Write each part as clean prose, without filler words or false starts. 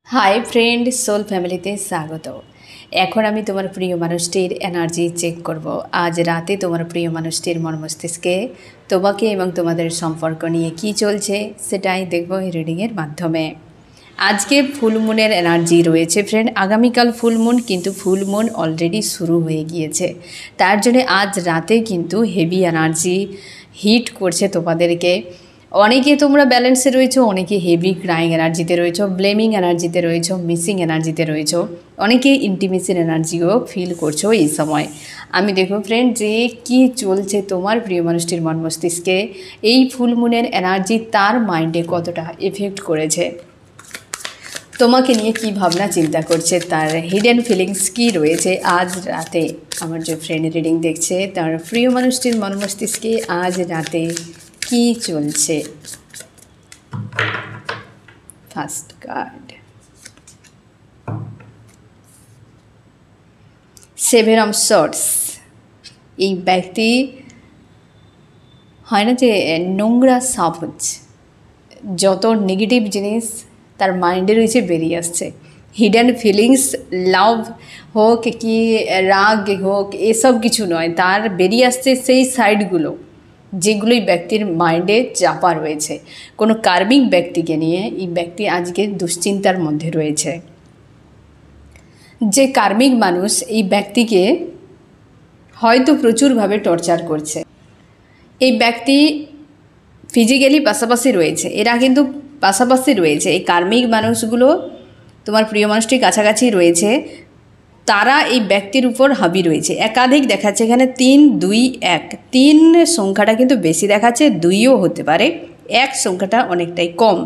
High friend soul फैमिलीते स्वागत। এখন আমি তোমার প্রিয় মানুষটির এনার্জি চেক করব। আজ রাতে তোমার প্রিয় মানুষটির মন মস্তিষ্কে তোমাকে এবং তোমাদের সম্পর্ক নিয়ে কি চলছে সেটাই দেখব এই রিডিংয়ের মাধ্যমে। আজকে ফুল মুনের এনার্জি রয়েছে ফ্রেন্ড। আগামীকাল ফুল মুন, কিন্তু ফুল মুন অলরেডি শুরু হয়ে গিয়েছে। তার জন্য আজ রাতে কিন্তু হেভি এনার্জি হিট করছে তোমাদেরকে। অনেকে তোমরা ব্যালেন্সে রয়েছো, অনেকে হেভি ক্রাইং এনার্জিতে রয়েছো, ব্লেমিং এনার্জিতে রয়েছো, মিসিং এনার্জিতে রয়েছো, অনেকে ইন্টিমেসির এনার্জিও ফিল করছো এই সময়। আমি দেখো ফ্রেন্ড যে কি চলছে তোমার প্রিয় মানুষটির মন মস্তিষ্কে, এই ফুল মুনের এনার্জি তার মাইন্ডে কতটা এফেক্ট করেছে, তোমাকে নিয়ে কি ভাবনা চিন্তা করছে, তার হিডেন ফিলিংস কি রয়েছে আজ রাতে। আমার যে ফ্রেন্ড রিডিং দেখছে তার প্রিয় মানুষটির মন মস্তিষ্কে আজ রাতে কি চলছে। First card, seven of sorts. এই ব্যক্তি হয় না যে নোংরা সাপ হচ্ছে, যত নেগেটিভ জিনিস তার মাইন্ডে রয়েছে বেরিয়ে আসছে। হিডেন ফিলিংস, লাভ হোক কি রাগ হোক, এসব কিছু নয়, তার বেরিয়ে আসছে সেই সাইডগুলো যেগুলোই ব্যক্তির মাইন্ডে চাপা রয়েছে। কোনো কার্মিক ব্যক্তিকে নিয়ে এই ব্যক্তি আজকে দুশ্চিন্তার মধ্যে রয়েছে। যে কার্মিক মানুষ এই ব্যক্তিকে হয়তো প্রচুরভাবে টর্চার করছে। এই ব্যক্তি ফিজিক্যালি পাশাপাশি রয়েছে, এরা কিন্তু পাশাপাশি রয়েছে। এই কার্মিক মানুষগুলো তোমার প্রিয় মানুষটির কাছাকাছি রয়েছে, তারা এই ব্যক্তির উপর হাবি রয়েছে। একাধিক দেখাচ্ছে এখানে 3, 2, 1। 3 সংখ্যাটা কিন্তু বেশি দেখাচ্ছে, 2ও হতে পারে, 1 সংখ্যাটা অনেকটাই কম।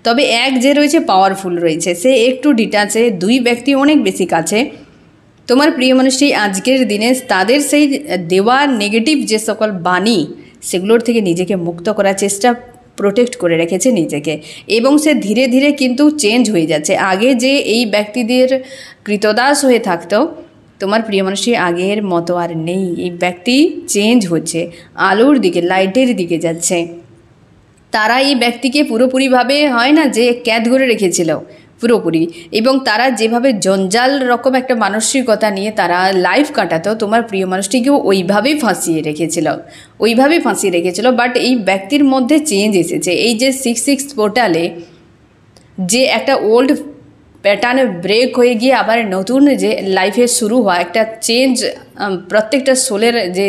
তবে 1 যে রয়েছে পাওয়ারফুল রয়েছে, সে একটু ডিটাচে, 2 ব্যক্তি অনেক বেশি কাছে। তোমার প্রিয় মানুষটি আজকের দিনে তাদের সেই দেওয়া নেগেটিভ যে সকল বাণী সেগুলোর থেকে নিজেকে মুক্ত করার চেষ্টা, প্রোটেক্ট করে রেখেছে নিজেকে, এবং সে ধীরে ধীরে কিন্তু চেঞ্জ হয়ে যাচ্ছে। আগে যে এই ব্যক্তিদের কৃতদাস হয়ে থাকতো, তোমার প্রিয় মানুষটি আগের মতো আর নেই। এই ব্যক্তি চেঞ্জ হচ্ছে, আলোর দিকে, লাইটের দিকে যাচ্ছে। তারা এই ব্যক্তিকে পুরোপুরিভাবে হয় না যে ক্যাদ করে রেখেছিল পুরোপুরি, এবং তারা যেভাবে জঞ্জাল রকম একটা মানসিকতা নিয়ে তারা লাইফ কাটাতো, তোমার প্রিয় মানুষটিকেও ওইভাবেই ফাঁসিয়ে রেখেছিল। বাট এই ব্যক্তির মধ্যে চেঞ্জ এসেছে। এই যে 6 পোর্টালে যে একটা ওল্ড প্যাটার্নে ব্রেক হয়ে গিয়ে আবার নতুন যে লাইফে শুরু হওয়া একটা চেঞ্জ প্রত্যেকটা সোলের যে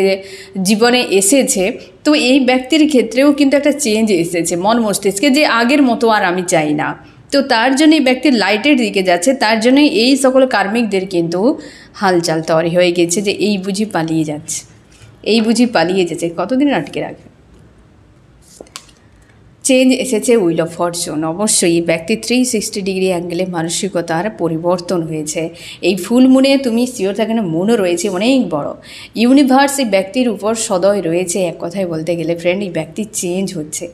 জীবনে এসেছে, তো এই ব্যক্তির ক্ষেত্রেও কিন্তু একটা চেঞ্জ এসেছে মন মস্তিষ্কে, যে আগের মতো আর আমি চাই না। তো তার জন্য এই ব্যক্তি লাইটের দিকে যাচ্ছে। তার জন্য এই সকল কার্মিকদের কিন্তু হালচাল তৈরি হয়ে গেছে যে এই বুঝি পালিয়ে যাচ্ছে, কতদিন আটকে রাখবে। চেঞ্জ এসেছে, উইল অফ ফরচুন। অবশ্যই এই ব্যক্তি 360 ডিগ্রি অ্যাঙ্গেলে মানসিকতার পরিবর্তন হয়েছে। এই ফুল মুনে তুমি শিওর থাকেন, মুনও রয়েছে অনেক বড়। ইউনিভার্স এই ব্যক্তির উপর সদয় রয়েছে। এক কথায় বলতে গেলে ফ্রেন্ড, এই ব্যক্তি চেঞ্জ হচ্ছে,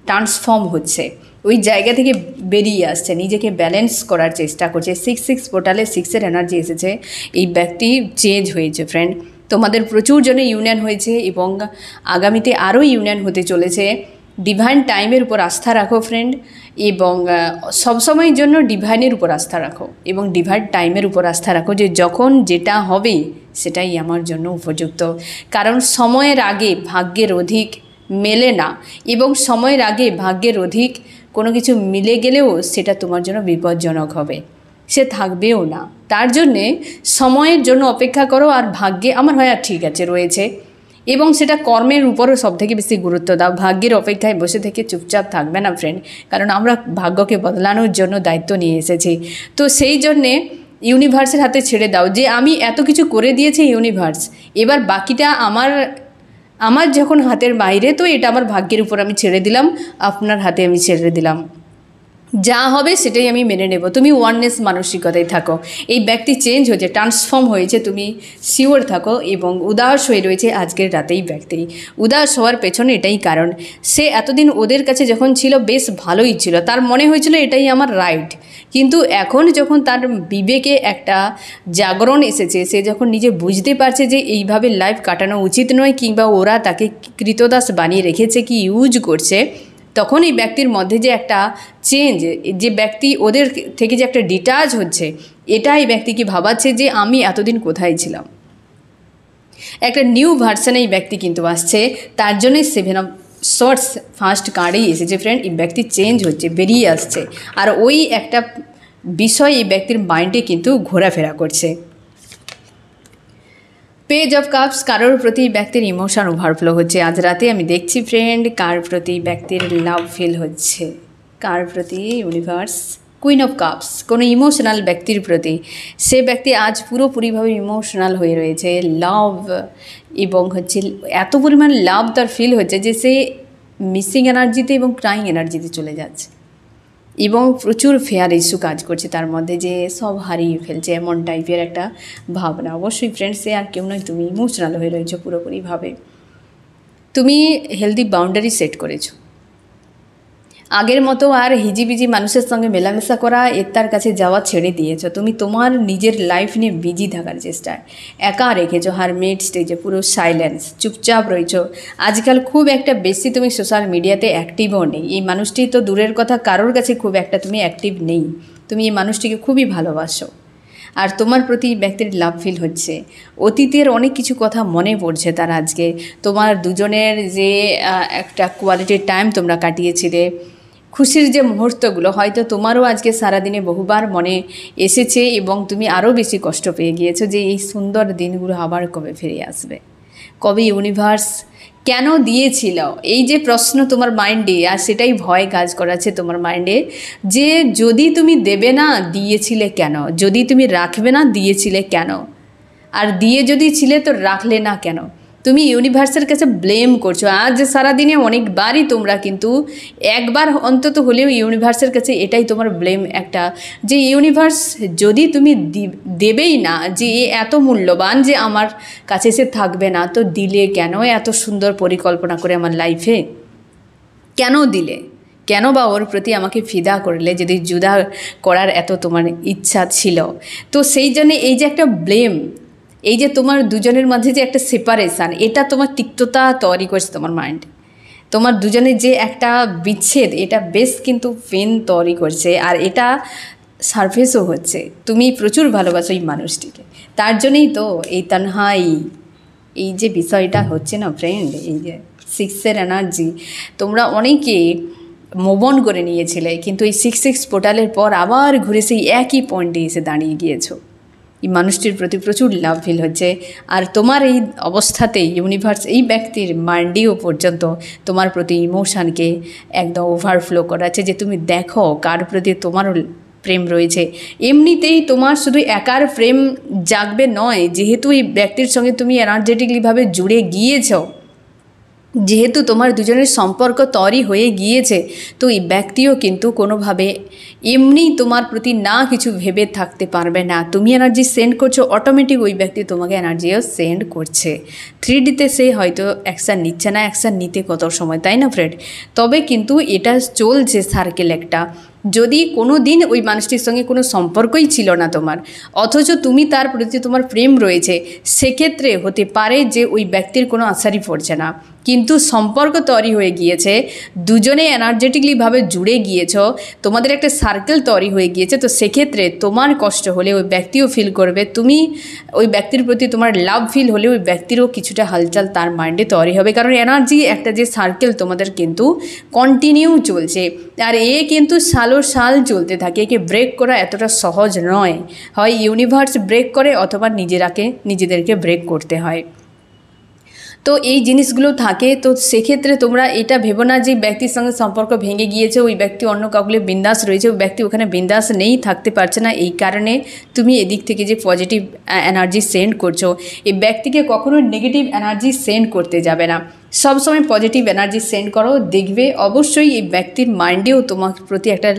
ট্রান্সফর্ম হচ্ছে, ওই জায়গা থেকে বেরিয়ে আসছে, নিজেকে ব্যালেন্স করার চেষ্টা করছে। 6 পোর্টালে 6-এর এনার্জি এসেছে। এই ব্যক্তি চেঞ্জ হয়েছে ফ্রেন্ড। তোমাদের প্রচুর জনে ইউনিয়ন হয়েছে এবং আগামীতে আরও ইউনিয়ন হতে চলেছে। ডিভাইন টাইমের উপর আস্থা রাখো ফ্রেন্ড, এবং সবসময়ের জন্য ডিভাইনের উপর আস্থা রাখো এবং ডিভাইন টাইমের উপর আস্থা রাখো, যে যখন যেটা হবে সেটাই আমার জন্য উপযুক্ত। কারণ সময়ের আগে ভাগ্যের অধিক মেলে না, এবং সময়ের আগে ভাগ্যের অধিক কোনো কিছু মিলে গেলেও সেটা তোমার জন্য বিপজ্জনক হবে, সে থাকবেও না। তার জন্যে সময়ের জন্য অপেক্ষা করো, আর ভাগ্যে আমার হয় আর ঠিক আছে রয়েছে, এবং সেটা কর্মের উপরও সবথেকে বেশি গুরুত্ব দাও। ভাগ্যের অপেক্ষায় বসে থেকে চুপচাপ থাকবে না ফ্রেন্ড, কারণ আমরা ভাগ্যকে বদলানোর জন্য দায়িত্ব নিয়ে এসেছি। তো সেই জন্যে ইউনিভার্সের হাতে ছেড়ে দাও, যে আমি এত কিছু করে দিয়েছি ইউনিভার্স, এবার বাকিটা আমার যখন হাতের বাইরে, তো এটা আমার ভাগ্যের উপর আমি ছেড়ে দিলাম, আপনার হাতে আমি ছেড়ে দিলাম, যা হবে সেটাই আমি মেনে নেব। তুমি ওয়াননেস মানসিকতায় থাকো। এই ব্যক্তি চেঞ্জ হয়েছে, ট্রান্সফর্ম হয়েছে, তুমি শিওর থাকো। এবং উদাস হয়ে রয়েছে আজকের রাতেই ব্যক্তি। উদাস হওয়ার পেছনে এটাই কারণ, সে এতদিন ওদের কাছে যখন ছিল বেশ ভালোই ছিল, তার মনে হয়েছিল এটাই আমার রাইট। কিন্তু এখন যখন তার বিবেকে একটা জাগরণ এসেছে, সে যখন নিজে বুঝতে পারছে যে এইভাবে লাইফ কাটানো উচিত নয়, কিংবা ওরা তাকে কৃতদাস বানিয়ে রেখেছে, কি ইউজ করছে, তখন এই ব্যক্তির মধ্যে যে একটা চেঞ্জ, যে ব্যক্তি ওদের থেকে যে একটা ডিটাচ হচ্ছে, এটা এই ব্যক্তিকে ভাবাচ্ছে যে আমি এতদিন কোথায় ছিলাম। একটা নিউ ভার্সনে এই ব্যক্তি কিন্তু আসছে, তার জন্যই 7 অফ শর্টস ফার্স্ট কার্ডেই এসেছে ফ্রেন্ড। এই ব্যক্তি চেঞ্জ হচ্ছে, বেরিয়ে আসছে, আর ওই একটা বিষয় এই ব্যক্তির মাইন্ডে কিন্তু ঘোরাফেরা করছে। পেজ অফ কাপস, কারোর প্রতি ব্যক্তির ইমোশন ওভারফ্লো হচ্ছে আজ রাতে। আমি দেখছি ফ্রেন্ড কার প্রতি ব্যক্তির লাভ ফিল হচ্ছে, কার প্রতি ইউনিভার্স। কুইন অফ কাপস, কোনো ইমোশনাল ব্যক্তির প্রতি, সে ব্যক্তি আজ পুরোপুরিভাবে ইমোশনাল হয়ে রয়েছে, লাভ এবং হচ্ছে এত পরিমাণ লাভ তার ফিল হচ্ছে যে সে মিসিং এনার্জিতে এবং ক্রাইং এনার্জিতে চলে যাচ্ছে, এবং প্রচুর ফেয়ার ইস্যু কাজ করছে তার মধ্যে, যে সব হারিয়ে ফেলছে এমন টাইপের একটা ভাবনা। অবশ্যই ফ্রেন্ডস, সে আর কেউ নয়, তুমি ইমোশনাল হয়ে রয়েছো পুরোপুরিভাবে। তুমি হেলদি বাউন্ডারি সেট করেছো, আগের মতো আর হিজিবিজি মানুষের সঙ্গে মেলামেশা করা, তার কাছে যাওয়া ছেড়ে দিয়েছো। তুমি তোমার নিজের লাইফ নিয়ে বিজি থাকার চেষ্টায় একা রেখেছো, হারমিট স্টেজে, পুরো সাইলেন্স, চুপচাপ রয়েছো। আজকাল খুব একটা বেশি তুমি সোশ্যাল মিডিয়াতে অ্যাক্টিভও নেই। এই মানুষটি তো দূরের কথা, কারোর কাছে খুব একটা তুমি অ্যাক্টিভ নেই। তুমি এই মানুষটিকে খুবই ভালোবাসো, আর তোমার প্রতি ব্যক্তির লাভ ফিল হচ্ছে। অতীতের অনেক কিছু কথা মনে পড়ছে তার আজকে। তোমার দুজনের যে একটা কোয়ালিটির টাইম তোমরা কাটিয়েছিলে, খুশির যে মুহূর্তগুলো হয়তো তোমারও আজকে সারাদিনে বহুবার মনে এসেছে, এবং তুমি আরও বেশি কষ্ট পেয়ে গিয়েছো যে এই সুন্দর দিনগুলো আবার কবে ফিরে আসবে, কবে ইউনিভার্স কেন দিয়েছিল, এই যে প্রশ্ন তোমার মাইন্ডে, আর সেটাই ভয় কাজ করাচ্ছে তোমার মাইন্ডে, যে যদি তুমি দেবে না দিয়েছিলে কেন, যদি তুমি রাখবে না দিয়েছিলে কেন, আর দিয়ে যদি ছিলে তো রাখলে না কেন। তুমি ইউনিভার্সের কাছে ব্লেম করছো আজ সারাদিনে অনেকবারই, তোমরা কিন্তু একবার অন্তত হলেও ইউনিভার্সের কাছে এটাই তোমার ব্লেম একটা, যে ইউনিভার্স যদি তুমি দেবেই না, যে এত মূল্যবান যে আমার কাছে এসে থাকবে না, তো দিলে কেন এত সুন্দর পরিকল্পনা করে আমার লাইফে, কেন দিলে, কেন বা ওর প্রতি আমাকে ফিদা করলে, যদি জুদা করার এত তোমার ইচ্ছা ছিল। তো সেই জন্য এই যে একটা ব্লেম, এই যে তোমার দুজনের মাঝে যে একটা সেপারেশান, এটা তোমার তিক্ততা তৈরি করছে তোমার মাইন্ড। তোমার দুজনের যে একটা বিচ্ছেদ, এটা বেশ কিন্তু পেন তৈরি করছে, আর এটা সারফেসও হচ্ছে। তুমি প্রচুর ভালোবাসো এই মানুষটিকে, তার জন্যই তো এই তানহাই, এই যে বিষয়টা হচ্ছে না ফ্রেন্ড, এই যে 6 এনার্জি তোমরা অনেকে মুভ অন করে নিয়েছিলে, কিন্তু এই 6 পোর্টালের পর আবার ঘুরে সেই একই পয়েন্টে এসে দাঁড়িয়ে গিয়েছো। এই মানুষটির প্রতি প্রচুর লাভ ফিল হচ্ছে, আর তোমার এই অবস্থাতেই ইউনিভার্স এই ব্যক্তির মাইন্ডেও পর্যন্ত তোমার প্রতি ইমোশানকে একদম ওভারফ্লো করাচ্ছে, যে তুমি দেখো কার প্রতি তোমারও প্রেম রয়েছে। এমনিতেই তোমার শুধু একার প্রেম জাগবে নয়, যেহেতু এই ব্যক্তির সঙ্গে তুমি এনার্জেটিকলিভাবে জুড়ে গিয়েছো, যেহেতু তোমার দুজনের সম্পর্ক তৈরি হয়ে গিয়েছে, তো এই ব্যক্তিও কিন্তু কোনোভাবে এমনি তোমার প্রতি না কিছু ভেবে থাকতে পারবে না। তুমি এনার্জি সেন্ড করছো, অটোমেটিক ওই ব্যক্তি তোমাকে এনার্জিও সেন্ড করছে। 3Dতে সে হয়তো অ্যাকশান নিচ্ছে না, অ্যাকশান নিতে কত সময়, তাই না ফ্রেন্ড? তবে কিন্তু এটা চলছে সার্কেল একটা। যদি কোনো দিন ওই মানুষটির সঙ্গে কোনো সম্পর্কই ছিল না তোমার, অথচ তুমি তার প্রতি তোমার প্রেম রয়েছে, সেক্ষেত্রে হতে পারে যে ওই ব্যক্তির কোনো আশারই পড়ছে না, কিন্তু সম্পর্ক তৈরি হয়ে গিয়েছে, দুজনে এনার্জেটিকলিভাবে জুড়ে গিয়েছ, তোমাদের একটা সার্কেল তৈরি হয়ে গিয়েছে। তো সেক্ষেত্রে তোমার কষ্ট হলে ওই ব্যক্তিও ফিল করবে, তুমি ওই ব্যক্তির প্রতি তোমার লাভ ফিল হলে ওই ব্যক্তিরও কিছুটা হালচাল তার মাইন্ডে তৈরি হবে, কারণ এনার্জি একটা যে সার্কেল তোমাদের কিন্তু কন্টিনিউ চলছে, আর কিন্তু সাল চলতে থাকে। একে ব্রেক করা এতটা সহজ নয়, হয় ইউনিভার্স ব্রেক করে অথবা নিজেদেরকে ব্রেক করতে হয়। তো এই জিনিসগুলো থাকে। তো সেক্ষেত্রে তোমরা এটা ভেবো না যে ব্যক্তির সঙ্গে সম্পর্ক ভেঙে গিয়েছে, ওই ব্যক্তি অন্য কাউকে বিন্দাস রয়েছে, ওই ব্যক্তি ওখানে বিন্দাস নেই, থাকতে পারছে না, এই কারণে তুমি এদিক থেকে যে পজিটিভ এনার্জি সেন্ড করছো, এই ব্যক্তিকে কখনো নেগেটিভ এনার্জি সেন্ড করতে যাবে না, সবসময় পজিটিভ এনার্জি সেন্ড করো। দেখবে অবশ্যই এই ব্যক্তির মাইন্ডেও তোমার প্রতি একটা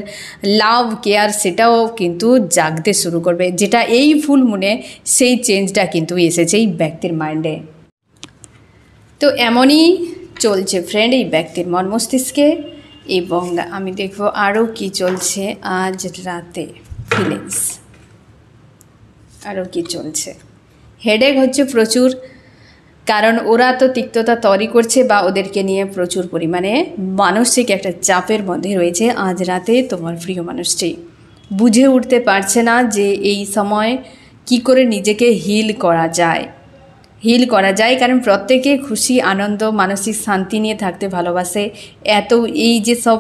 লাভ কেয়ার সেটাও কিন্তু জাগতে শুরু করবে, যেটা এই ফুল মুনে সেই চেঞ্জটা কিন্তু এসেছে এই ব্যক্তির মাইন্ডে। তো এমনই চলছে ফ্রেন্ড এই ব্যক্তির মন মস্তিষ্কে, এবং আমি দেখব আরও কি চলছে আজ রাতে, ফিলিংস আরও কি চলছে। হেডেক হচ্ছে প্রচুর, কারণ ওরা তো তিক্ততা তৈরি করছে বা ওদেরকে নিয়ে প্রচুর পরিমাণে মানসিক একটা চাপের মধ্যে রয়েছে আজ রাতে তোমার প্রিয় মানুষটি। বুঝে উঠতে পারছে না যে এই সময় কি করে নিজেকে হিল করা যায়, কারণ প্রত্যেকে খুশি আনন্দ মানসিক শান্তি নিয়ে থাকতে ভালোবাসে। এত এই যে সব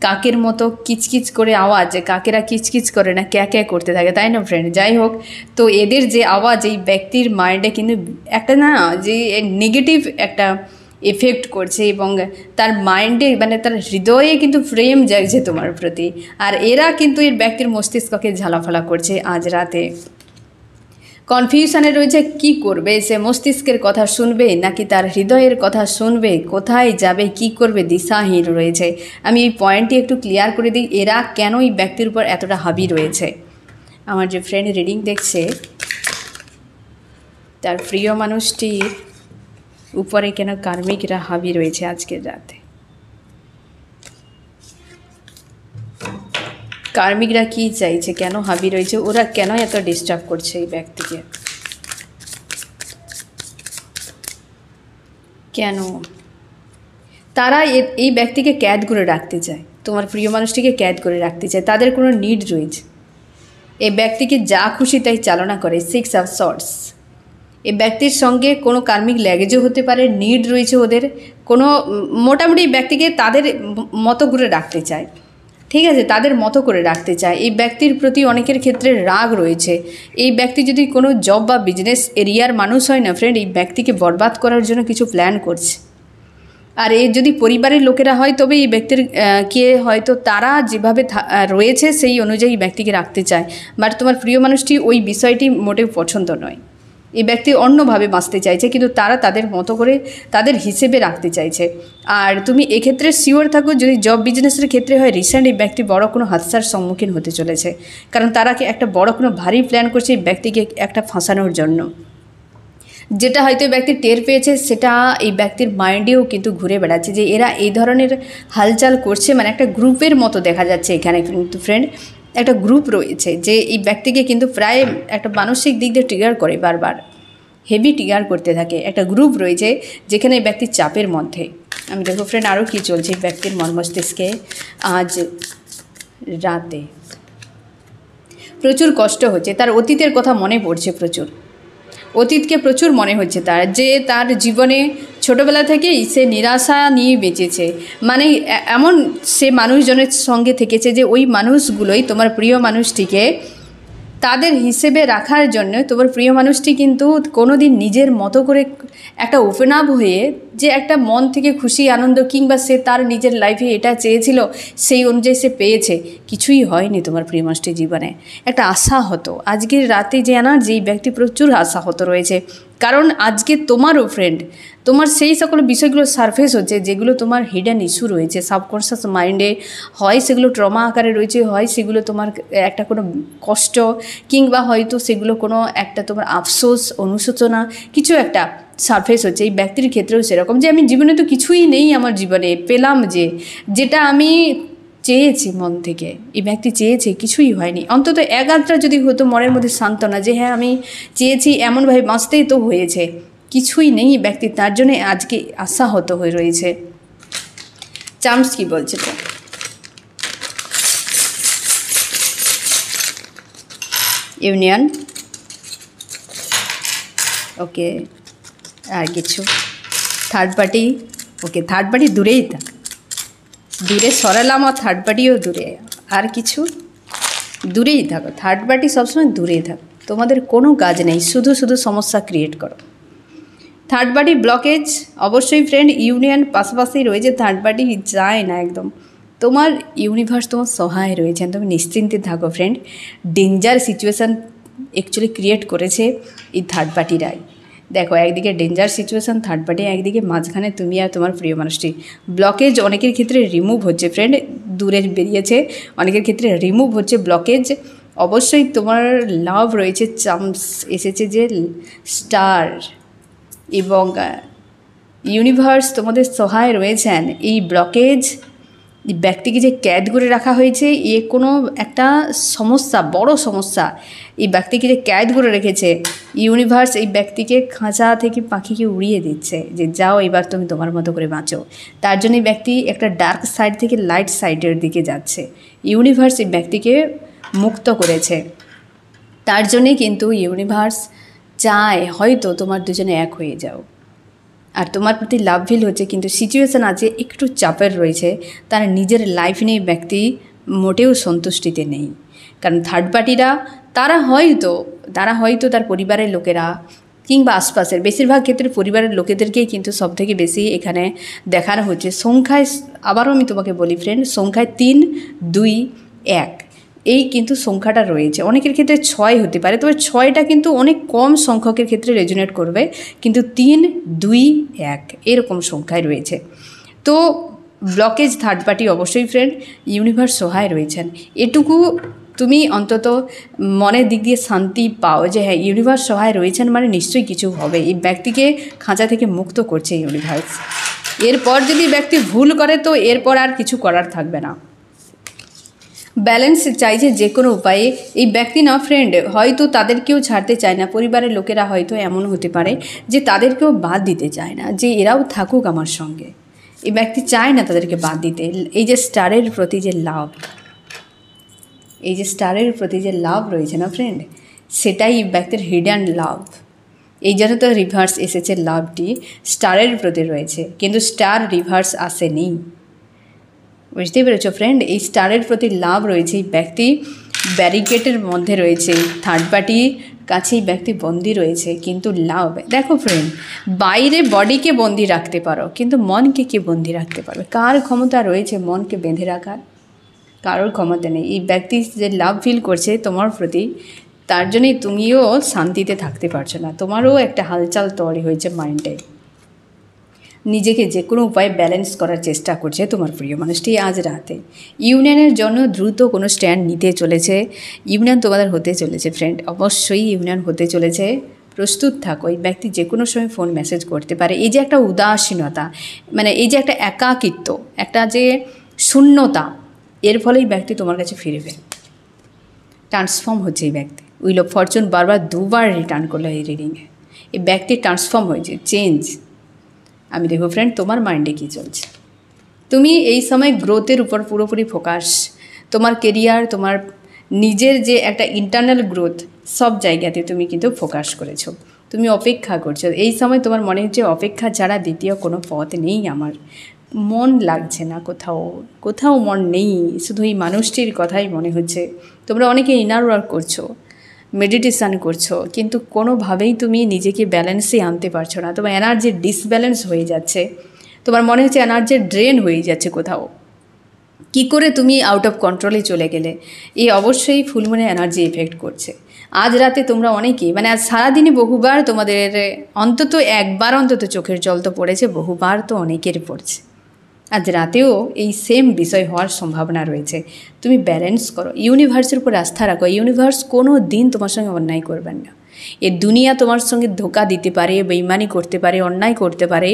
কাকের মতো কিচকিচ করে আওয়াজ, কাকেরা কিচকিচ করে না, ক্যা করতে থাকে, তাই না ফ্রেন্ড? যাই হোক, তো এদের যে আওয়াজ এই ব্যক্তির মাইন্ডে কিন্তু একটা না যে নেগেটিভ একটা এফেক্ট করছে এবং তার মাইন্ডে মানে তার হৃদয়ে কিন্তু ফ্রেম জাগছে তোমার প্রতি। আর এরা কিন্তু এর ব্যক্তির মস্তিষ্ককে ঝালাফালা করছে আজ রাতে। কনফিউশনে রয়েছে কি করবে, সে মস্তিষ্কের কথা শুনবে নাকি তার হৃদয়ের কথা শুনবে, কোথায় যাবে, কি করবে, দিশাহীন রয়েছে। আমি এই পয়েন্টটি একটু ক্লিয়ার করে দিই, এরা কেন এই ব্যক্তির উপর এতটা হাবি রয়েছে। আমার যে ফ্রেন্ড রিডিং দেখছে তার প্রিয় মানুষটির উপরে কেন কার্মিকরা হাবি রয়েছে আজকের রাতে। কার্মিকরা কি চাইছে, কেন হাবি রয়েছে, ওরা কেন এত ডিস্টার্ব করছে এই ব্যক্তিকে, কেন তারা এই ব্যক্তিকে ক্যাদ করে রাখতে চায়, তোমার প্রিয় মানুষটিকে ক্যাদ করে রাখতে চায়। তাদের কোনো নিড রয়েছে, এই ব্যক্তিকে যা খুশি তাই চালনা করে। 6 অফ সর্টস, এই ব্যক্তির সঙ্গে কোনো কার্মিক ল্যাগেজও হতে পারে, নিড রয়েছে ওদের, কোনো মোটামুটি ব্যক্তিকে তাদের মতো করে রাখতে চায়, ঠিক আছে, তাদের মতো করে রাখতে চায়। এই ব্যক্তির প্রতি অনেকের ক্ষেত্রে রাগ রয়েছে। এই ব্যক্তি যদি কোনো জব বা বিজনেস এরিয়ার মানুষ হয় না ফ্রেন্ড, এই ব্যক্তিকে বরবাদ করার জন্য কিছু প্ল্যান করছে। আর এই যদি পরিবারের লোকেরা হয় তবে এই ব্যক্তির কে হয়তো তারা যেভাবে রয়েছে সেই অনুযায়ী ব্যক্তিকে রাখতে চায়, বাট তোমার প্রিয় মানুষটি ওই বিষয়টি মোটেও পছন্দ নয়। এই ব্যক্তি অন্যভাবে বাঁচতে চাইছে, কিন্তু তারা তাদের মতো করে তাদের হিসেবে রাখতে চাইছে। আর তুমি এক্ষেত্রে শিওর থাকো, যদি জব বিজনেসের ক্ষেত্রে হয় রিসেন্ট এই ব্যক্তি বড় কোনো হাদসার সম্মুখীন হতে চলেছে, কারণ তারা একটা বড় কোনো ভারী প্ল্যান করছে এই ব্যক্তিকে একটা ফাঁসানোর জন্য। যেটা হয়তো এই ব্যক্তি টের পেয়েছে সেটা এই ব্যক্তির মাইন্ডেও কিন্তু ঘুরে বেড়াচ্ছে যে এরা এই ধরনের হালচাল করছে, মানে একটা গ্রুপের মতো দেখা যাচ্ছে এখানে কিন্তু ফ্রেন্ড, একটা গ্রুপ রয়েছে যে এই ব্যক্তিকে কিন্তু প্রায় একটা মানসিক দিক দিয়ে ট্রিগার করে, বারবার হেভি ট্রিগার করতে থাকে। একটা গ্রুপ রয়েছে যেখানে এই ব্যক্তির চাপের মধ্যে। আমি দেখো ফ্রেন্ড আরও কী চলছে এই ব্যক্তির মন মস্তিষ্কে আজ রাতে। প্রচুর কষ্ট হচ্ছে, তার অতীতের কথা মনে পড়ছে, প্রচুর অতীতকে প্রচুর মনে হচ্ছে তার, যে তার জীবনে ছোটোবেলা থেকেই সে নিরাশা নিয়ে বেঁচেছে। মানে এমন সে মানুষজনের সঙ্গে থেকেছে যে ওই মানুষগুলোই তোমার প্রিয় মানুষটিকে তাদের হিসেবে রাখার জন্য তোমার প্রিয় মানুষটি কিন্তু কোনো দিন নিজের মতো করে একটা ওপেন আপ হয়ে যে একটা মন থেকে খুশি আনন্দ কিংবা সে তার নিজের লাইফে এটা চেয়েছিল সেই অনুযায়ী সে পেয়েছে, কিছুই হয়নি তোমার প্রিয় মানুষটির জীবনে। একটা আশা হতো আজকের রাতে যে যেই ব্যক্তি প্রচুর আশা হতো রয়েছে, কারণ আজকে তোমারও ফ্রেন্ড তোমার সেই সকল বিষয়গুলো সারফেস হচ্ছে যেগুলো তোমার হিডেন ইস্যু রয়েছে সাবকনশিয়াস মাইন্ডে, হয় সেগুলো ট্রমা আকারে রয়েছে, হয় সেগুলো তোমার একটা কোনো কষ্ট কিংবা হয়তো সেগুলো কোনো একটা তোমার আফসোস অনুশোচনা কিছু একটা সারফেস হচ্ছে। এই ব্যক্তির ক্ষেত্রেও সেরকম, যে আমি জীবনে তো কিছুই নেই আমার জীবনে, পেলাম যেটা আমি চেয়েছি মন থেকে, এই ব্যক্তি চেয়েছে কিছুই হয়নি। অন্তত এক আধটা যদি হতো মনের মধ্যে সান্ত্বনা যে হ্যাঁ আমি চেয়েছি এমনভাবে বাঁচতেই তো হয়েছে, কিছুই নেই ব্যক্তি, তার জন্য আজকে আশাহত হয়ে রয়েছে। চার্মস কি বলছে তো ইউনিয়ন, ওকে আর কিছু থার্ড পার্টি, ওকে থার্ড পার্টি দূরেই থাক, দূরে সরালাম, আর থার্ড পার্টিও দূরে, আর কিছু দূরেই থাকো, থার্ড পার্টি সবসময় দূরেই থাকো, তোমাদের কোনো কাজ নেই, শুধু শুধু সমস্যা ক্রিয়েট করো। থার্ড পার্টি ব্লকেজ অবশ্যই ফ্রেন্ড, ইউনিয়ন পাশাপাশি রয়েছে, থার্ড পার্টি যায় না একদম, তোমার ইউনিভার্স তোমার সহায় রয়েছেন, তুমি নিশ্চিন্তে থাকো friend. Danger situation actually create করেছে এই থার্ড পার্টিরাই। দেখো একদিকে ডেঞ্জার সিচুয়েশান থার্ড পার্টি, একদিকে মাঝখানে তুমি আর তোমার প্রিয় মানুষটি। ব্লকেজ অনেকের ক্ষেত্রে রিমুভ হচ্ছে ফ্রেন্ড, দূরে বেরিয়েছে, অনেকের ক্ষেত্রে রিমুভ হচ্ছে ব্লকেজ। অবশ্যই তোমার লাভ রয়েছে, চান্স এসেছে যে স্টার এবং ইউনিভার্স তোমাদের সহায় রয়েছেন এই ব্লকেজ ব্যক্তিকে যে ক্যাদ করে রাখা হয়েছে, এ কোনো একটা সমস্যা, বড় সমস্যা। এই ব্যক্তিকে যে ক্যাদ করে রেখেছে, ইউনিভার্স এই ব্যক্তিকে খাঁচা থেকে পাখিকে উড়িয়ে দিচ্ছে যে যাও এবার তুমি তোমার মতো করে বাঁচো। তার জন্য এই ব্যক্তি একটা ডার্ক সাইড থেকে লাইট সাইডের দিকে যাচ্ছে। ইউনিভার্স এই ব্যক্তিকে মুক্ত করেছে। তার জন্যে কিন্তু ইউনিভার্স চায় হয়তো তোমার দুজনে এক হয়ে যাও, আর তোমার প্রতি লাভ ফিল হচ্ছে, কিন্তু সিচুয়েশান আছে একটু চাপের রয়েছে। তার নিজের লাইফ নিয়ে ব্যক্তি মোটেও সন্তুষ্টিতে নেই। কারণ থার্ড পার্টিরা তারা হয়তো তার পরিবারের লোকেরা কিংবা আশপাশের, বেশিরভাগ ক্ষেত্রে পরিবারের লোকেদেরকেই কিন্তু সবথেকে বেশি এখানে দেখানো হচ্ছে। সংখ্যায় আবারও আমি তোমাকে বলি ফ্রেন্ড, সংখ্যায় 3, 2, 1 এই কিন্তু সংখ্যাটা রয়েছে। অনেকের ক্ষেত্রে 6 হতে পারে, তবে 6টা কিন্তু অনেক কম সংখ্যকের ক্ষেত্রে রেজোনেট করবে, কিন্তু 3, 2, 1 এরকম সংখ্যায় রয়েছে। তো ব্লকেজ থার্ড পার্টি অবশ্যই ফ্রেন্ড, ইউনিভার্স সহায় রয়েছেন। এটুকু তুমি অন্তত মনের দিক দিয়ে শান্তি পাও যে হ্যাঁ ইউনিভার্স সহায় রয়েছেন, মানে নিশ্চয়ই কিছু হবে। এই ব্যক্তিকে খাঁচা থেকে মুক্ত করছে ইউনিভার্স। এরপর যদি ব্যক্তি ভুল করে তো এরপর আর কিছু করার থাকবে না। ব্যালেন্স চাইছে যে কোনো উপায়ে এই ব্যক্তি না ফ্রেন্ড, হয়তো তাদেরকেও ছাড়তে চায় না। পরিবারের লোকেরা হয়তো এমন হতে পারে যে তাদেরকেও বাদ দিতে চায় না, যে এরাও থাকুক আমার সঙ্গে। এই ব্যক্তি চায় না তাদেরকে বাদ দিতে। এই যে স্টারের প্রতি যে লাভ, এই যে স্টারের প্রতি যে লাভ রয়েছে না ফ্রেন্ড, সেটাই ব্যক্তির হিডেন লাভ। এই জন্য তো রিভার্স এসেছে, লাভটি স্টারের প্রতি রয়েছে, কিন্তু স্টার রিভার্স আসেনি। বুঝতেই পেরেছো ফ্রেন্ড, এই স্টারের প্রতি লাভ রয়েছে। এই ব্যক্তি ব্যারিকেডের মধ্যে রয়েছে, থার্ড পার্টির কাছেই ব্যক্তি বন্দি রয়েছে, কিন্তু লাভ দেখো ফ্রেন্ড, বাইরে বডিকে বন্দি রাখতে পারো, কিন্তু মনকে কে বন্দি রাখতে পারবে? কার ক্ষমতা রয়েছে মনকে বেঁধে রাখার? কারোর ক্ষমতা নেই। এই ব্যক্তি যে লাভ ফিল করছে তোমার প্রতি, তার জন্যই তুমিও শান্তিতে থাকতে পারছো না। তোমারও একটা হালচাল তৈরি হয়েছে মাইন্ডে। নিজেকে যে কোনো উপায়ে ব্যালেন্স করার চেষ্টা করছে তোমার প্রিয় মানুষটি আজ রাতে। ইউনিয়নের জন্য দ্রুত কোনো স্ট্যান্ড নিতে চলেছে। ইউনিয়ন তোমাদের হতে চলেছে ফ্রেন্ড, অবশ্যই ইউনিয়ন হতে চলেছে। প্রস্তুত থাকো। এই ব্যক্তি যে কোনো সময় ফোন মেসেজ করতে পারে। এই যে একটা উদাসীনতা, মানে এই যে একটা একাকিত্ব, একটা যে শূন্যতা, এর ফলে এই ব্যক্তি তোমার কাছে ফিরবে। ট্রান্সফর্ম হচ্ছে এই ব্যক্তি। উইল অফ ফরচুন বারবার 2বার রিটার্ন করলো এই রিডিংয়ে। এই ব্যক্তি ট্রান্সফর্ম হয়েছে, চেঞ্জ। আমি দেখো ফ্রেন্ড তোমার মাইন্ডে কী চলছে। তুমি এই সময় গ্রোথের উপর পুরোপুরি ফোকাস, তোমার কেরিয়ার, তোমার নিজের যে একটা ইন্টারনাল গ্রোথ, সব জায়গাতে তুমি কিন্তু ফোকাস করেছো। তুমি অপেক্ষা করছো। এই সময় তোমার মনে হচ্ছে অপেক্ষা ছাড়া দ্বিতীয় কোনো পথ নেই। আমার মন লাগছে না, কোথাও মন নেই, শুধু এই মানুষটির কথাই মনে হচ্ছে। তোমরা অনেকে ইনার ওয়ার্ক করছো, মেডিটেশান করছো, কিন্তু কোনোভাবেই তুমি নিজেকে ব্যালেন্সে আনতে পারছো না। তোমার এনার্জি ডিসব্যালেন্স হয়ে যাচ্ছে, তোমার মনে হচ্ছে এনার্জি ড্রেন হয়ে যাচ্ছে কোথাও। কি করে তুমি আউট অফ কন্ট্রোলে চলে গেলে? এই অবশ্যই ফুলমুনে এনার্জি এফেক্ট করছে। আজ রাতে তোমরা অনেকেই, মানে আজ সারাদিনে বহুবার তোমাদের অন্তত একবার অন্তত চোখের জল তো পড়েছে, বহুবার তো অনেকের পড়ছে। আজ রাতেও এই সেম বিষয় হওয়ার সম্ভাবনা রয়েছে। তুমি ব্যালেন্স করো, ইউনিভার্সের উপর আস্থা রাখো। ইউনিভার্স কোনো দিন তোমার সঙ্গে অন্যায় করবেন না। এ দুনিয়া তোমার সঙ্গে ধোঁকা দিতে পারে, বেইমানি করতে পারে, অন্যায় করতে পারে,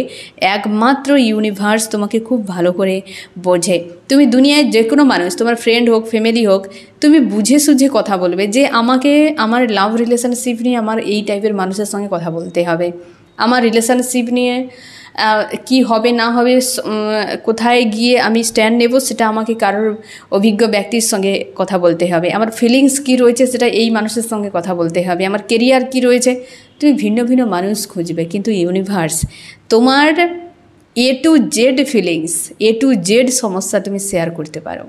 একমাত্র ইউনিভার্স তোমাকে খুব ভালো করে বোঝে। তুমি দুনিয়ায় যে কোনো মানুষ, তোমার ফ্রেন্ড হোক, ফ্যামিলি হোক, তুমি বুঝে সুঝে কথা বলবে যে আমাকে আমার লাভ রিলেশনশিপ নিয়ে আমার এই টাইপের মানুষের সঙ্গে কথা বলতে হবে, আমার রিলেশনশিপ নিয়ে কি হবে না হবে, কোথায় গিয়ে আমি স্ট্যান্ড নেব, সেটা আমাকে কারোর অভিজ্ঞ ব্যক্তির সঙ্গে কথা বলতে হবে, আমার ফিলিংস কি রয়েছে সেটা এই মানুষের সঙ্গে কথা বলতে হবে, আমার কেরিয়ার কি রয়েছে। তুমি ভিন্ন ভিন্ন মানুষ খুঁজবে, কিন্তু ইউনিভার্স তোমার A to Z feelings, A to Z সমস্যা তুমি শেয়ার করতে পারো।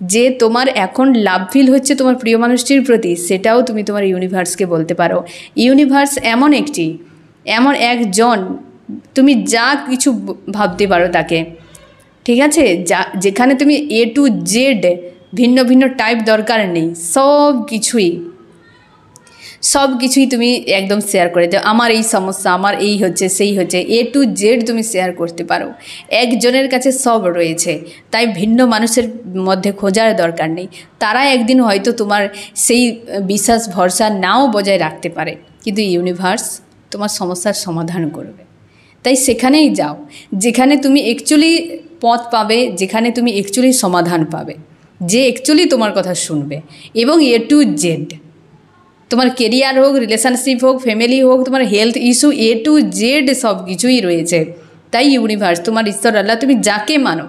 যে তোমার এখন লাভ ফিল হচ্ছে তোমার প্রিয় মানুষটির প্রতি, সেটাও তুমি তোমার ইউনিভার্সকে বলতে পারো। ইউনিভার্স এমন একজন, তুমি যা কিছু ভাবতে পারো তাকে, ঠিক আছে, যেখানে তুমি A to Z ভিন্ন ভিন্ন টাইপ দরকার নেই, সব কিছুই তুমি একদম শেয়ার করে দাও। আমার এই সমস্যা, আমার এই হচ্ছে, সেই হচ্ছে, A to Z তুমি শেয়ার করতে পারো। একজনের কাছে সব রয়েছে, তাই ভিন্ন মানুষের মধ্যে খোঁজার দরকার নেই। তারা একদিন হয়তো তোমার সেই বিশ্বাস ভরসা নাও বজায় রাখতে পারে, কিন্তু ইউনিভার্স তোমার সমস্যার সমাধান করবে। তাই সেখানেই যাও যেখানে তুমি অ্যাকচুয়ালি পথ পাবে যেখানে তুমি অ্যাকচুয়ালি সমাধান পাবে, যে অ্যাকচুয়ালি তোমার কথা শুনবে, এবং A to Z তোমার কেরিয়ার হোক, রিলেশনশিপ হোক, ফ্যামিলি হোক, তোমার health issue, A to Z সব কিছুই রয়েছে। তাই ইউনিভার্স, তোমার ঈশ্বর আল্লাহ, তুমি যাকে মানো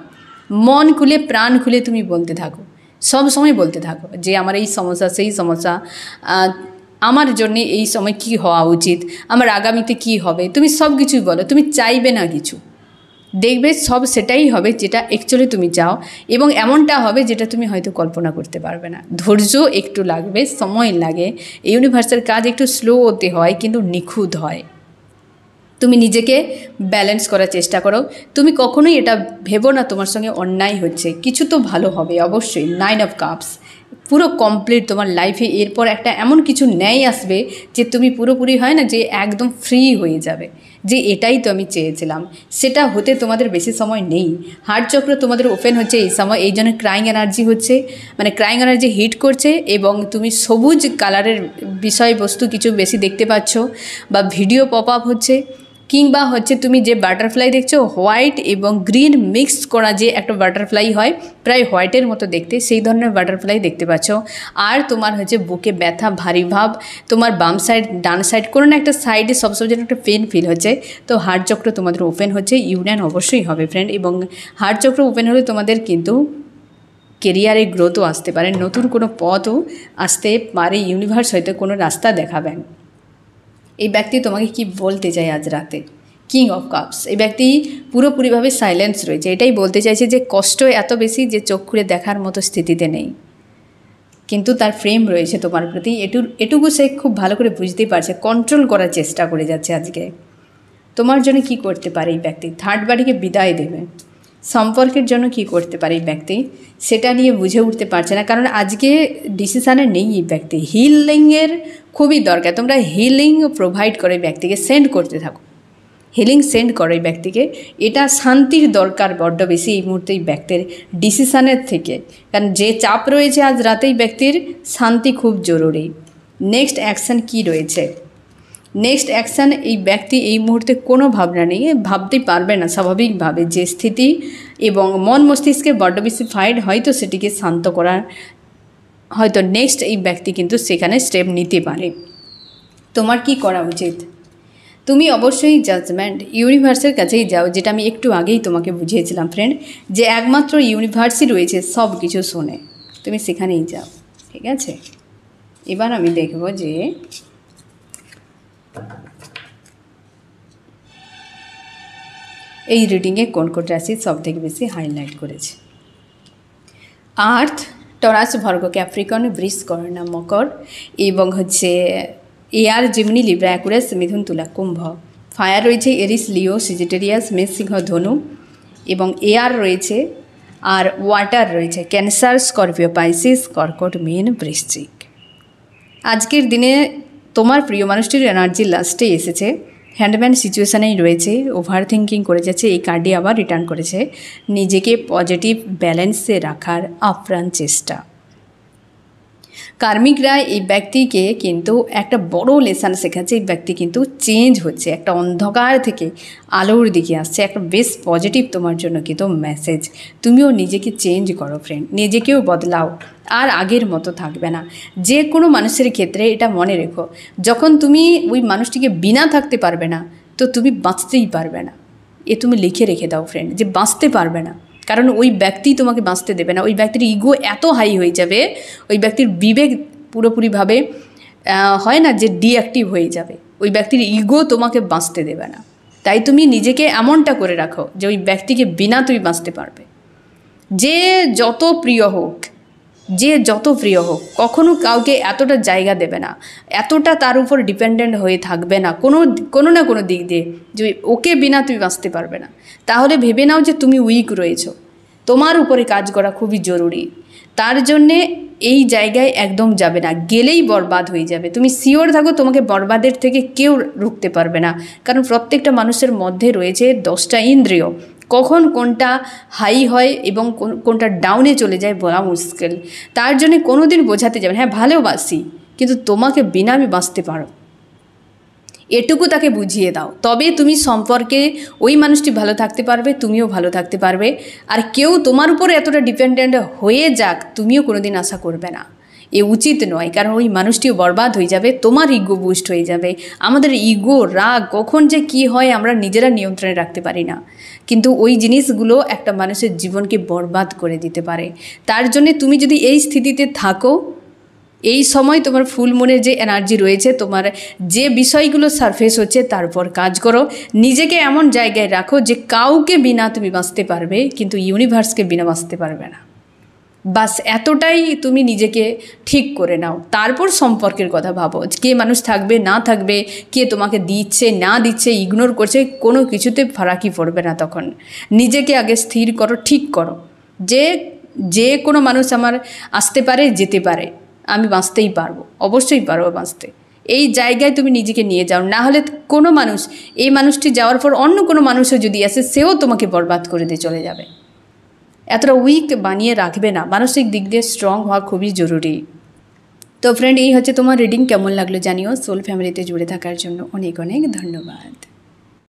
মন খুলে প্রাণ খুলে তুমি বলতে থাকো, সব সময় বলতে থাকো যে আমার এই সমস্যা, সেই সমস্যা, আমার জন্য এই সময় কি হওয়া উচিত, আমার আগামীতে কি হবে, তুমি সব কিছুই বলো। তুমি চাইবে না কিছু, দেখবে সব সেটাই হবে যেটা অ্যাকচুয়ালি তুমি চাও, এবং এমনটা হবে যেটা তুমি হয়তো কল্পনা করতে পারবে না। ধৈর্য একটু লাগবে, সময় লাগে, ইউনিভার্সের কাজ একটু স্লো হতে হয়, কিন্তু নিখুঁত হয়। তুমি নিজেকে ব্যালেন্স করার চেষ্টা করো। তুমি কখনোই এটা ভেবো না তোমার সঙ্গে অন্যায় হচ্ছে, কিছু তো ভালো হবে অবশ্যই। 9 of Cups পুরো কমপ্লিট তোমার লাইফে এরপর একটা এমন কিছু ন্যায় আসবে যে তুমি পুরোপুরি হয় না যে একদম ফ্রি হয়ে যাবে, যে এটাই তো আমি চেয়েছিলাম। সেটা হতে তোমাদের বেশি সময় নেই। হার্ট চক্র তোমাদের ওপেন হচ্ছে এই সময়, এই জন্য ক্রাইং এনার্জি হচ্ছে, মানে ক্রাইং এনার্জি হিট করছে, এবং তুমি সবুজ কালারের বিষয়বস্তু কিছু বেশি দেখতে পাচ্ছ, বা ভিডিও পপ আপ হচ্ছে, কিংবা হচ্ছে তুমি যে বাটারফ্লাই দেখছো হোয়াইট এবং গ্রিন মিক্স করা যে একটা বাটারফ্লাই হয়, প্রায় হোয়াইটের মতো দেখতে, সেই ধরনের বাটারফ্লাই দেখতে পাচ্ছ। আর তোমার হচ্ছে বুকে ব্যথা, ভারী ভাব, তোমার বাম সাইড, ডান সাইড, কোনো না একটা সাইডে সবসময় যেন একটা পেন ফিল হচ্ছে। তো হার্ট চক্র তোমাদের ওপেন হচ্ছে, ইউনিয়ন অবশ্যই হবে ফ্রেন্ড, এবং হার্ট চক্র ওপেন হলে তোমাদের কিন্তু কেরিয়ারে গ্রোথও আসতে পারে, নতুন কোনো পথও আসতে পারে, ইউনিভার্স হয়তো কোনো রাস্তা দেখাবেন। এই ব্যক্তি তোমাকে কি বলতে চায় আজ রাতে? কিং অফ কাপস, এই ব্যক্তি পুরোপুরিভাবে সাইলেন্স রয়েছে, এটাই বলতে চাইছে যে কষ্ট এত বেশি যে চোখ খুলে দেখার মতো স্থিতিতে নেই, কিন্তু তার ফ্রেম রয়েছে তোমার প্রতি, এটুকু সে খুব ভালো করে বুঝতেই পারছে, কন্ট্রোল করার চেষ্টা করে যাচ্ছে আজকে। তোমার জন্য কি করতে পারে এই ব্যক্তি? থার্ড বাড়িকে বিদায় দেবে। সম্পর্কের জন্য কি করতে পারে এই ব্যক্তি সেটা নিয়ে বুঝে উঠতে পারছে না, কারণ আজকে ডিসিশানে নেই এই ব্যক্তি। হিলিংয়ের খুবই দরকার, তোমরা হিলিং প্রোভাইড করে ব্যক্তিকে সেন্ড করতে থাকো, হিলিং সেন্ড করো এই ব্যক্তিকে। এটা শান্তির দরকার বড্ড বেশি এই মুহূর্তে এই ব্যক্তির ডিসিশানের থেকে, কারণ যে চাপ রয়েছে আজ রাতেই ব্যক্তির, শান্তি খুব জরুরি। নেক্সট অ্যাকশান কি রয়েছে? নেক্সট অ্যাকশান, এই ব্যক্তি এই মুহূর্তে কোনো ভাবনা নেই, ভাবতেই পারবে না স্বাভাবিকভাবে যে স্থিতি, এবং মন মস্তিষ্কে বড্ড বেশি ফাইট, হয়তো সেটিকে শান্ত করার হয়তো নেক্সট এই ব্যক্তি কিন্তু সেখানে স্টেপ নিতে পারে। তোমার কি করা উচিত? তুমি অবশ্যই জাজমেন্ট ইউনিভার্সের কাছেই যাও, যেটা আমি একটু আগেই তোমাকে বুঝিয়েছিলাম ফ্রেন্ড, যে একমাত্র ইউনিভার্সই রয়েছে সব কিছু শোনে, তুমি সেখানেই যাও, ঠিক আছে? এবার আমি দেখব যে এই রিডিংয়ে কোন কোন রাশি সব থেকে বেশি হাইলাইট করেছে। আর্থ, টরাস, ভার্গো, ক্যাপ্রিকন, বৃষ, কন্যা, মকর, এবং হচ্ছে এয়ার, জিমনি, লিব্রা, অ্যাকুয়ারিয়াস, মিথুন, তুলা, কুম্ভ। ফায়ার রয়েছে এরিস, লিও, সেজিটেরিয়াস, মেষ, সিংহ, ধনু, এবং এয়ার রয়েছে, আর ওয়াটার রয়েছে ক্যান্সার, স্করপিও, পাইসিস, কর্কট, মীন, বৃশ্চিক। আজকের দিনে তোমার প্রিয় মানুষটির এনার্জি লাস্টে এসেছে, হ্যান্ডম্যান সিচুয়েশানেই রয়েছে, ওভার থিঙ্কিং করে যাচ্ছে, এই কার্ডটি আবার রিটার্ন করেছে। নিজেকে পজিটিভ ব্যালেন্সে রাখার আপ্রাণ চেষ্টা। কার্মিকরা এই ব্যক্তিকে কিন্তু একটা বড় লেসন শেখাচ্ছে, এই ব্যক্তি কিন্তু চেঞ্জ হচ্ছে, একটা অন্ধকার থেকে আলোর দিকে আসছে, একটা বেশ পজিটিভ তোমার জন্য কিন্তু মেসেজ। তুমিও নিজেকে চেঞ্জ করো ফ্রেন্ড, নিজেকেও বদলাও, আর আগের মতো থাকবে না। যে কোনো মানুষের ক্ষেত্রে এটা মনে রেখো, যখন তুমি ওই মানুষটিকে বিনা থাকতে পারবে না, তো তুমি বাঁচতেই পারবে না। এ তুমি লিখে রেখে দাও ফ্রেন্ড, যে বাঁচতে পারবে না, কারণ ওই ব্যক্তি তোমাকে বাঁচতে দেবে না। ওই ব্যক্তির ইগো এত হাই হয়ে যাবে, ওই ব্যক্তির বিবেক পুরোপুরিভাবে হয় না যে ডিঅ্যাক্টিভ হয়ে যাবে, ওই ব্যক্তির ইগো তোমাকে বাঁচতে দেবে না। তাই তুমি নিজেকে এমনটা করে রাখো যে ওই ব্যক্তিকে বিনা তুমি বাঁচতে পারবে। যে যত প্রিয় হোক, যে যত প্রিয় হোক, কখনো কাউকে এতটা জায়গা দেবে না, এতটা তার উপর ডিপেন্ডেন্ট হয়ে থাকবে না কোনো না কোনো দিক দিয়ে, যে ওকে বিনা তুমি বাঁচতে পারবে না। তাহলে ভেবে নাও যে তুমি উইক রয়েছো, তোমার উপরে কাজ করা খুবই জরুরি। তার জন্যে এই জায়গায় একদম যাবে না, গেলেই বরবাদ হয়ে যাবে। তুমি শিওর থাকো তোমাকে বরবাদের থেকে কেউ রুখতে পারবে না, কারণ প্রত্যেকটা মানুষের মধ্যে রয়েছে 10টা ইন্দ্রিয়। কখন কোনটা হাই হয় এবং কোনটা ডাউনে চলে যায় বলা মুশকিল। তার জন্য কোনো দিন বোঝাতে যাবে হ্যাঁ ভালোবাসি, কিন্তু তোমাকে বিনা আমি বাঁচতে পারো, এটুকু তাকে বুঝিয়ে দাও, তবে তুমি সম্পর্কে ওই মানুষটি ভালো থাকতে পারবে, তুমিও ভালো থাকতে পারবে। আর কেউ তোমার উপর এতটা ডিপেন্ডেন্ট হয়ে যাক তুমিও কোনোদিন আশা করবে না, এ উচিত নয়। কারণ ওই মানুষটিও বরবাদ হয়ে যাবে, তোমার ইগো বুস্ট হয়ে যাবে। আমাদের ইগো, রাগ কখন যে কি হয় আমরা নিজেরা নিয়ন্ত্রণে রাখতে পারি না, কিন্তু ওই জিনিসগুলো একটা মানুষের জীবনকে বরবাদ করে দিতে পারে। তার জন্য তুমি যদি এই স্থিতিতে থাকো, এই সময় তোমার ফুল মুনের যে এনার্জি রয়েছে, তোমার যে বিষয়গুলো সারফেস হচ্ছে তার উপর কাজ করো। নিজেকে এমন জায়গায় রাখো যে কাউকে বিনা তুমি বাঁচতে পারবে, কিন্তু ইউনিভার্সকে বিনা বাঁচতে পারবে না। বাস এতটাই তুমি নিজেকে ঠিক করে নাও, তারপর সম্পর্কের কথা ভাবো। কে মানুষ থাকবে না থাকবে, কে তোমাকে দিচ্ছে না দিচ্ছে, ইগনোর করছে, কোনো কিছুতে ফারাকই পড়বে না। তখন নিজেকে আগে স্থির করো, ঠিক করো যে যে কোনো মানুষ আমার আসতে পারে যেতে পারে, আমি বাঁচতেই পারবো, অবশ্যই পারবো বাঁচতে। এই জায়গায় তুমি নিজেকে নিয়ে যাও, না হলে কোনো মানুষ, এই মানুষটি যাওয়ার পর অন্য কোনো মানুষও যদি আসে সেও তোমাকে বরবাদ করে দিয়ে চলে যাবে। এতটা উইক বানিয়ে রাখবে না, মানসিক দিক দিয়ে স্ট্রং হওয়া খুবই জরুরি। তো ফ্রেন্ড, এই হচ্ছে তোমার রিডিং। কেমন লাগলো জানিও। সোল ফ্যামিলিতে জুড়ে থাকার জন্য অনেক অনেক ধন্যবাদ।